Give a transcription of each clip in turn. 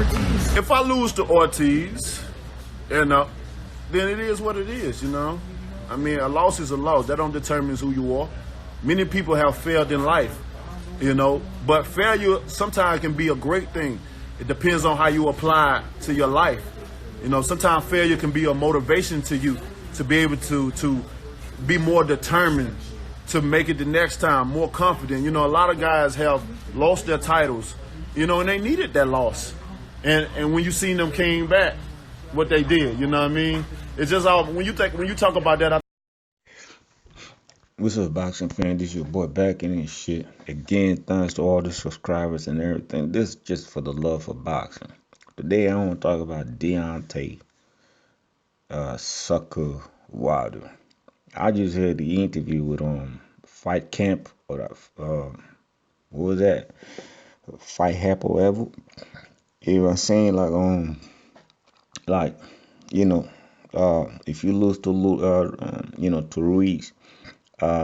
Ortiz? If I lose to Ortiz, you know, then it is what it is, you know. I mean, a loss is a loss. That don't determine who you are. Many people have failed in life, you know, but failure sometimes can be a great thing. It depends on how you apply it to your life. You know, sometimes failure can be a motivation to you to be able to be more determined, to make it the next time, more confident. You know, a lot of guys have lost their titles, you know, and they needed that loss. And when you seen them came back, what they did, you know what I mean? It's just all when you talk about that. What's up, boxing fan? This your boy back in and shit. Again, thanks to all the subscribers and everything. This is just for the love of boxing. Today I want to talk about Deontay, Sucker Wilder. I just had the interview with Fight Camp or what was that? Fight Happ or whatever. He was saying like if you lose to to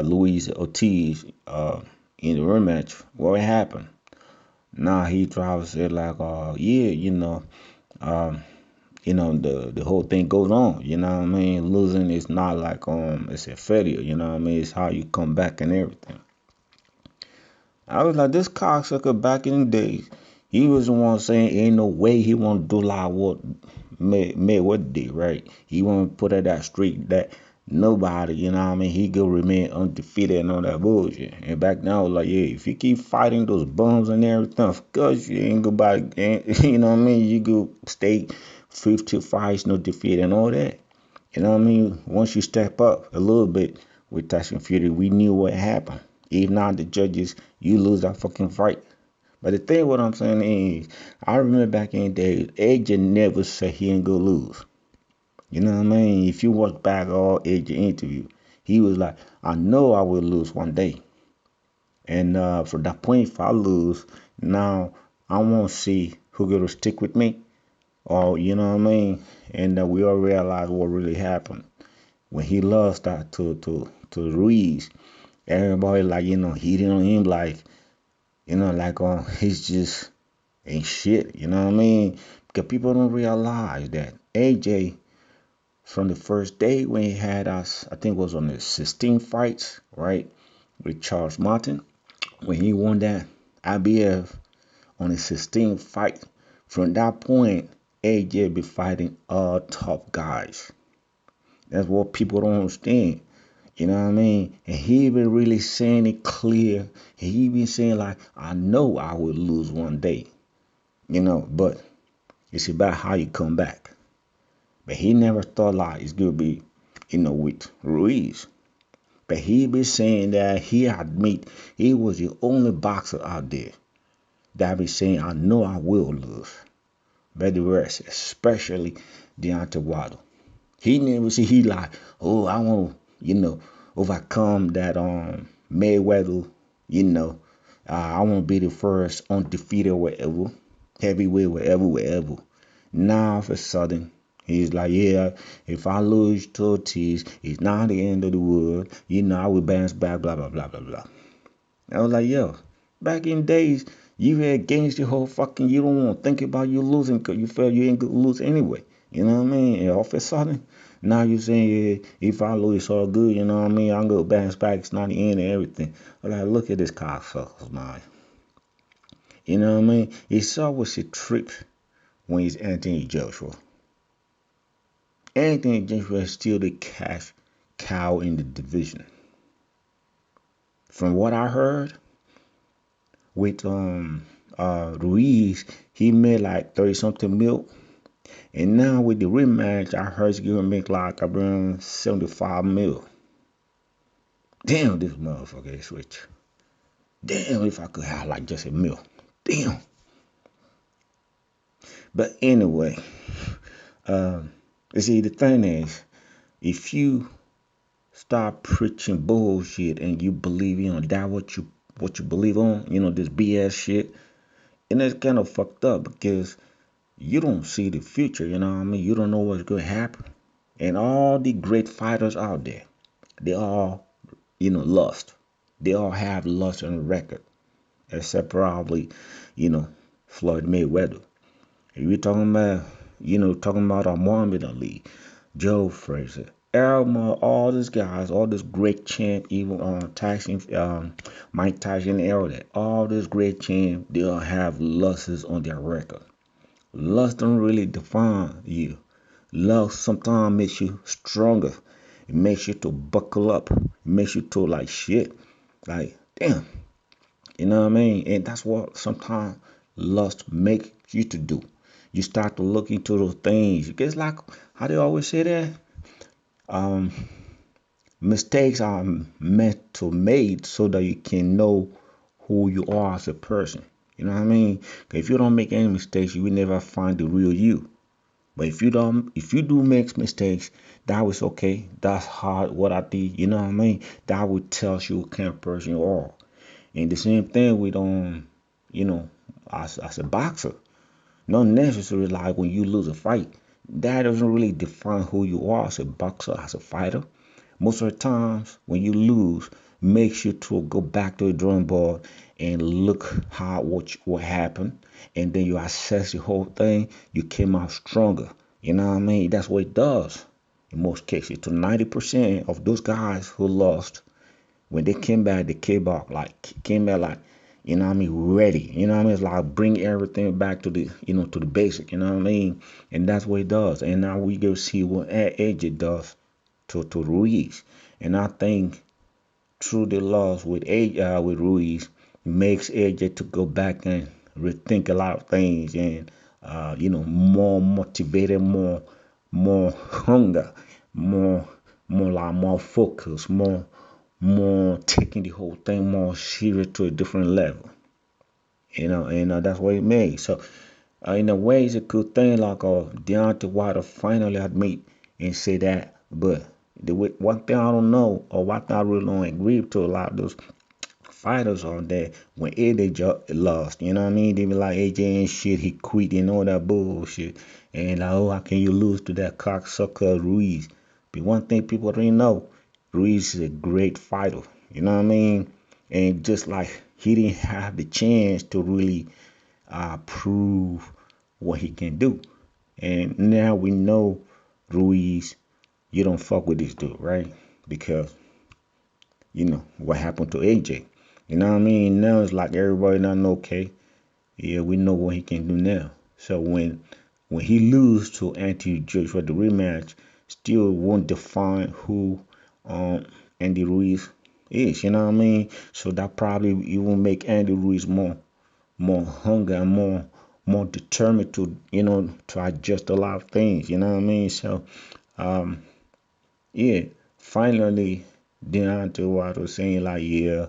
Luis Ortiz in the rematch, what would happen? Now he tried to say like, the whole thing goes on. You know what I mean? Losing is not like it's a failure. You know what I mean? It's how you come back and everything. I was like, this cocksucker back in the days, he was the one saying ain't no way he want to do like what Mayweather did, right? He want to put at that streak that nobody, you know what I mean, he could remain undefeated and all that bullshit. And back now, like, yeah, if you keep fighting those bums and everything, of course you ain't go by, you know what I mean, you go stay 50 fights, no defeat and all that. You know what I mean? Once you step up a little bit with Tyson Fury, we knew what happened. Even now the judges, you lose that fucking fight. But the thing what I'm saying is, I remember back in the days, AJ never said he ain't gonna lose. You know what I mean? If you watch back all AJ interview, he was like, I know I will lose one day. And for that point, if I lose, now I won't see who gonna stick with me. Or, you know what I mean? And we all realize what really happened. When he lost that to Ruiz, everybody like, hitting on him like, he's just ain't shit. You know what I mean? Because people don't realize that AJ, from the first day when he had us, I think it was on the 16 fights, right, with Charles Martin, when he won that IBF on the 16th fight, from that point, AJ be fighting all tough guys. That's what people don't understand. You know what I mean? And he been really saying it clear. He been saying like, I know I will lose one day. But it's about how you come back. But he never thought like it's gonna be, with Ruiz. But he been saying that he admit he was the only boxer out there that be saying, I know I will lose. But the rest, especially Deontay Wilder, he never see he like, oh, I want overcome that Mayweather, I want to be the first undefeated wherever, heavyweight wherever. Now all of a sudden he's like, yeah, if I lose to Ortiz, it's not the end of the world. I will bounce back, blah blah blah blah blah. I was like, yo, back in days, you had games your whole fucking, you don't want to think about you losing because you felt you ain't gonna lose anyway. You know what I mean? And all of a sudden, now you're saying, yeah, if I lose, it's all good. You know what I mean? I'm going to bounce back. It's not the end of everything. I'm like, look at this cocksuckers, man. You know what I mean? It's always a trip when he's Anthony Joshua. Anthony Joshua is still the cash cow in the division. From what I heard, with Ruiz, he made like 30-something mil. And now with the rematch, I heard he's gonna make like around 75 mil. Damn, this motherfucker is rich. Damn, if I could have like just a mil. Damn. But anyway, you see, the thing is, if you start preaching bullshit and you believe, that what you believe on, this BS shit, and it's kind of fucked up because you don't see the future, you know what I mean? You don't know what's going to happen. And all the great fighters out there, they all, lost. They all have lost on the record, except probably, Floyd Mayweather. If you're talking about, talking about our Muhammad Ali, Joe Frazier, Elmer, all these guys, all this great champ, even Tyson, Mike Tyson, and all that, all this great champ, they'll have losses on their record. Loss don't really define you. Loss sometimes makes you stronger. It makes you to buckle up. It makes you to like shit. Like, damn. You know what I mean? And that's what sometimes lust make you to do. You start to look into those things. It's like how they always say that. Um, Mistakes are meant to made so that you can know who you are as a person. You know what I mean? 'Cause if you don't make any mistakes, you will never find the real you. But if you do make mistakes, that was okay. That's hard what I did. You know what I mean? That would tell you what kind of person you are. And the same thing with you know, as a boxer. Not necessarily like when you lose a fight. That doesn't really define who you are as a boxer, as a fighter. Most of the times when you lose, make sure to go back to the drawing board and look how what happened, and then you assess the whole thing. You came out stronger. You know what I mean? That's what it does in most cases. To 90% of those guys who lost, when they came back like, ready. You know what I mean? It's like bring everything back to the basic. You know what I mean? And that's what it does. And now we go see what AJ does to Ruiz. And I think through the loss with Ruiz makes AJ to go back and rethink a lot of things and more motivated, more hunger, more focus, more taking the whole thing more serious to a different level. And that's what it made. So in a way, it's a good thing. Like Deontay Wilder finally admit and say that. But one thing I don't know, or one thing I really don't agree to a lot of those fighters on there when AJ lost. You know what I mean? They be like AJ ain't shit. He quit and all that bullshit. And like, oh, how can you lose to that cocksucker Ruiz? But one thing people don't know, Ruiz is a great fighter. You know what I mean? And just like he didn't have the chance to really prove what he can do. And now we know Ruiz, you don't fuck with this dude, right? Because what happened to AJ. You know what I mean? Now it's like everybody not okay. Yeah, we know what he can do now. So when he lose to Anthony Joshua for the rematch, still won't define who Andy Ruiz is. You know what I mean? So that probably even make Andy Ruiz more hunger and more determined to adjust a lot of things. You know what I mean? So yeah, finally Deontay Wilder was saying like, yeah,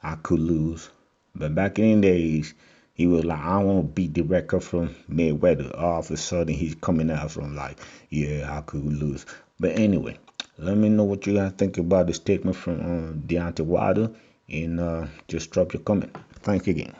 I could lose. But back in the days, he was like, I want to beat the record from Mayweather. All of a sudden, he's coming out from like, yeah, I could lose. But anyway, let me know what you guys think about the statement from Deontay Wilder, and just drop your comment. Thank you again.